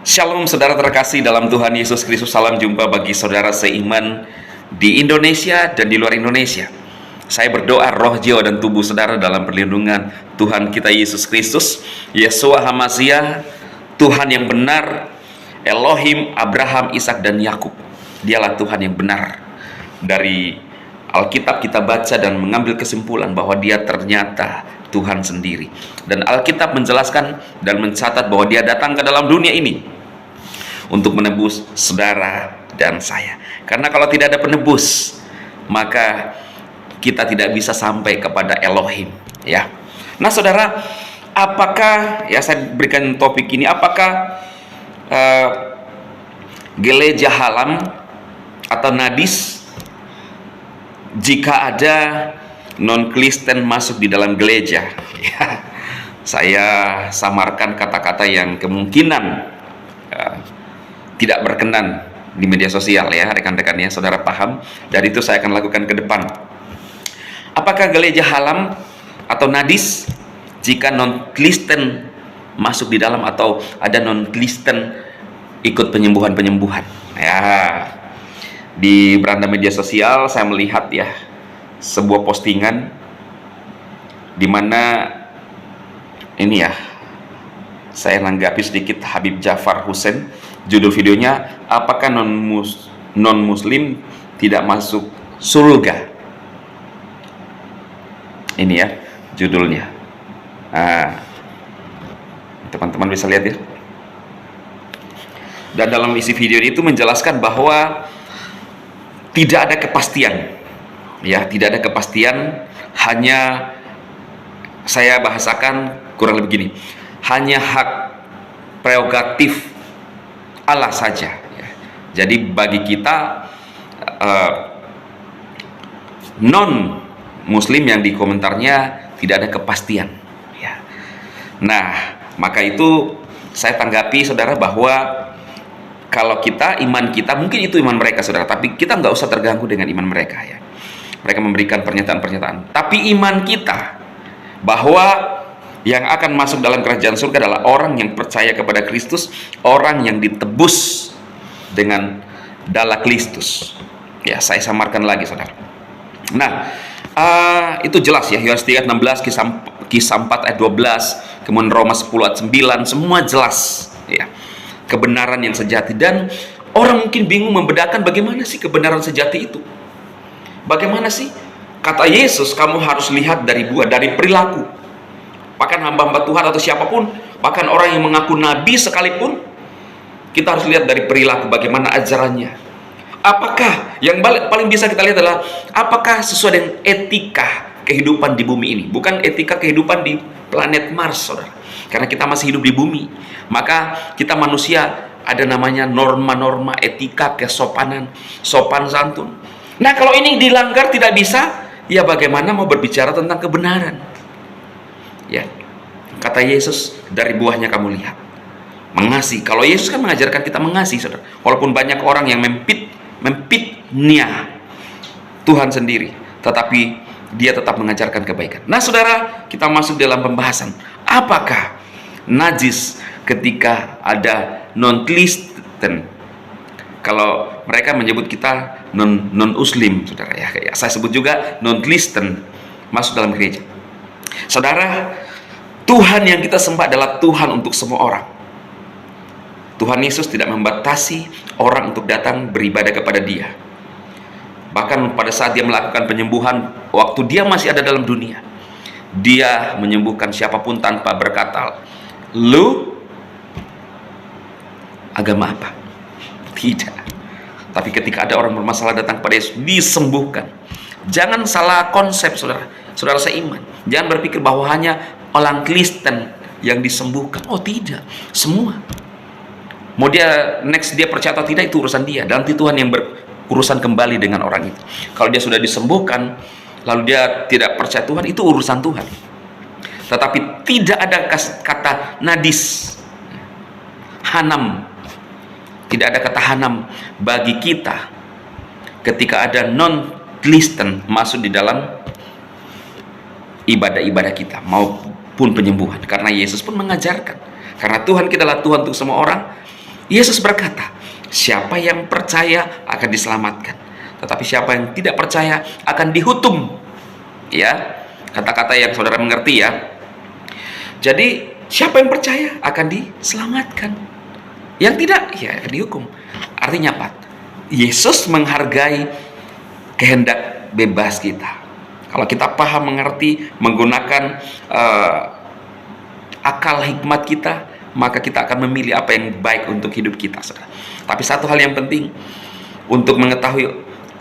Shalom saudara terkasih dalam Tuhan Yesus Kristus. Salam jumpa bagi saudara seiman di Indonesia dan di luar Indonesia. Saya berdoa roh, jiwa, dan tubuh saudara dalam perlindungan Tuhan kita Yesus Kristus, Yeshua HaMashiach, Tuhan yang benar, Elohim, Abraham, Ishak, dan Yakub. Dialah Tuhan yang benar. Dari Alkitab kita baca dan mengambil kesimpulan bahwa Dia ternyata Tuhan sendiri. Dan Alkitab menjelaskan dan mencatat bahwa Dia datang ke dalam dunia ini untuk menebus saudara dan saya. Karena kalau tidak ada penebus, maka kita tidak bisa sampai kepada Elohim, ya. Nah, saudara, apakah, ya, saya berikan topik ini, apakah gereja halam atau najis jika ada non-Kristen masuk di dalam gereja? Ya, saya samarkan kata-kata yang kemungkinan tidak berkenan di media sosial, ya rekan-rekannya, saudara paham. Dari itu saya akan lakukan ke depan. Apakah gereja haram atau najis jika non-Kristen masuk di dalam, atau ada non-Kristen ikut penyembuhan-penyembuhan? Ya, di beranda media sosial saya melihat, ya, sebuah postingan di mana ini, ya, saya nanggapi sedikit Habib Jafar Hussein. Judul videonya, apakah non-muslim tidak masuk surga? Ini, ya, judulnya. Nah, teman-teman bisa lihat, ya. Dan dalam isi video itu menjelaskan bahwa tidak ada kepastian, ya, tidak ada kepastian. Hanya saya bahasakan kurang lebih begini, hanya hak prerogatif Allah saja, ya. Jadi bagi kita non muslim yang di komentarnya tidak ada kepastian, ya. Nah, maka itu saya tanggapi, saudara, bahwa kalau kita, iman kita, mungkin itu iman mereka, saudara, tapi kita nggak usah terganggu dengan iman mereka, ya. Mereka memberikan pernyataan-pernyataan, tapi iman kita bahwa yang akan masuk dalam kerajaan surga adalah orang yang percaya kepada Kristus, orang yang ditebus dengan darah Kristus. Ya, saya samarkan lagi, saudara. Nah, itu jelas, ya, Yohanes 3:16, Kisah 4 ayat 12, kemudian Roma 10 ayat 9, semua jelas, ya, kebenaran yang sejati. Dan orang mungkin bingung membedakan bagaimana sih kebenaran sejati itu. Bagaimana sih? Kata Yesus, kamu harus lihat dari perilaku. Bahkan hamba-hamba Tuhan atau siapapun, bahkan orang yang mengaku nabi sekalipun, kita harus lihat dari perilaku, bagaimana ajarannya. Apakah yang paling bisa kita lihat adalah apakah sesuai dengan etika kehidupan di bumi ini, bukan etika kehidupan di planet Mars, saudara. Karena kita masih hidup di bumi, maka kita manusia ada namanya norma-norma etika, kesopanan, sopan santun. Nah, kalau ini dilanggar, tidak bisa, ya bagaimana mau berbicara tentang kebenaran? Ya, kata Yesus, dari buahnya kamu lihat. Mengasihi. Kalau Yesus kan mengajarkan kita mengasihi, saudara. Walaupun banyak orang yang mempitnya Tuhan sendiri, tetapi Dia tetap mengajarkan kebaikan. Nah, saudara, kita masuk dalam pembahasan. Apakah najis ketika ada non-Kristen? Kalau mereka menyebut kita non-muslim, saudara, ya, saya sebut juga non-Kristen masuk dalam gereja. Saudara, Tuhan yang kita sembah adalah Tuhan untuk semua orang. Tuhan Yesus tidak membatasi orang untuk datang beribadah kepada Dia. Bahkan pada saat Dia melakukan penyembuhan, waktu Dia masih ada dalam dunia, Dia menyembuhkan siapapun tanpa berkata, "Lu agama apa?" Tidak. Tapi ketika ada orang bermasalah datang kepada Yesus, disembuhkan. Jangan salah konsep, saudara. Saudara seiman, jangan berpikir bahwa hanya orang Kristen yang disembuhkan. Oh, tidak, semua. Mau dia next dia percaya atau tidak, itu urusan dia. Nanti Tuhan yang berurusan kembali dengan orang itu. Kalau dia sudah disembuhkan, lalu dia tidak percaya Tuhan, itu urusan Tuhan. Tetapi tidak ada kata najis, hanam. Tidak ada kata hanam bagi kita ketika ada non-Kristen masuk di dalam ibadah-ibadah kita maupun penyembuhan. Karena Yesus pun mengajarkan, karena Tuhan kita adalah Tuhan untuk semua orang, Yesus berkata, siapa yang percaya akan diselamatkan, tetapi siapa yang tidak percaya akan dihukum. Ya, kata-kata yang saudara mengerti ya. Jadi siapa yang percaya akan diselamatkan, yang tidak ya akan dihukum. Artinya apa? Yesus menghargai kehendak bebas kita. Kalau kita paham, mengerti, menggunakan akal hikmat kita, maka kita akan memilih apa yang baik untuk hidup kita, saudara. Tapi satu hal yang penting, untuk mengetahui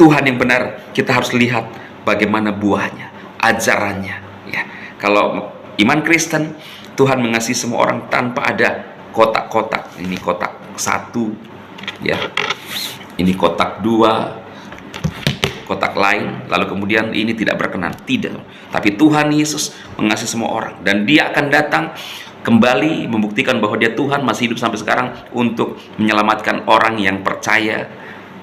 Tuhan yang benar, kita harus lihat bagaimana buahnya, ajarannya. Ya, kalau iman Kristen, Tuhan mengasihi semua orang tanpa ada kotak-kotak. Ini kotak 1, ya. Ini kotak 2, kotak lain, lalu kemudian ini tidak berkenan. Tidak. Tapi Tuhan Yesus mengasihi semua orang, dan Dia akan datang kembali membuktikan bahwa Dia Tuhan, masih hidup sampai sekarang untuk menyelamatkan orang yang percaya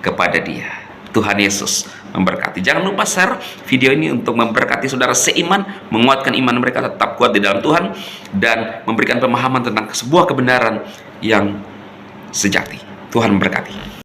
kepada Dia. Tuhan Yesus memberkati. Jangan lupa share video ini untuk memberkati saudara seiman, menguatkan iman mereka tetap kuat di dalam Tuhan, dan memberikan pemahaman tentang sebuah kebenaran yang sejati. Tuhan memberkati.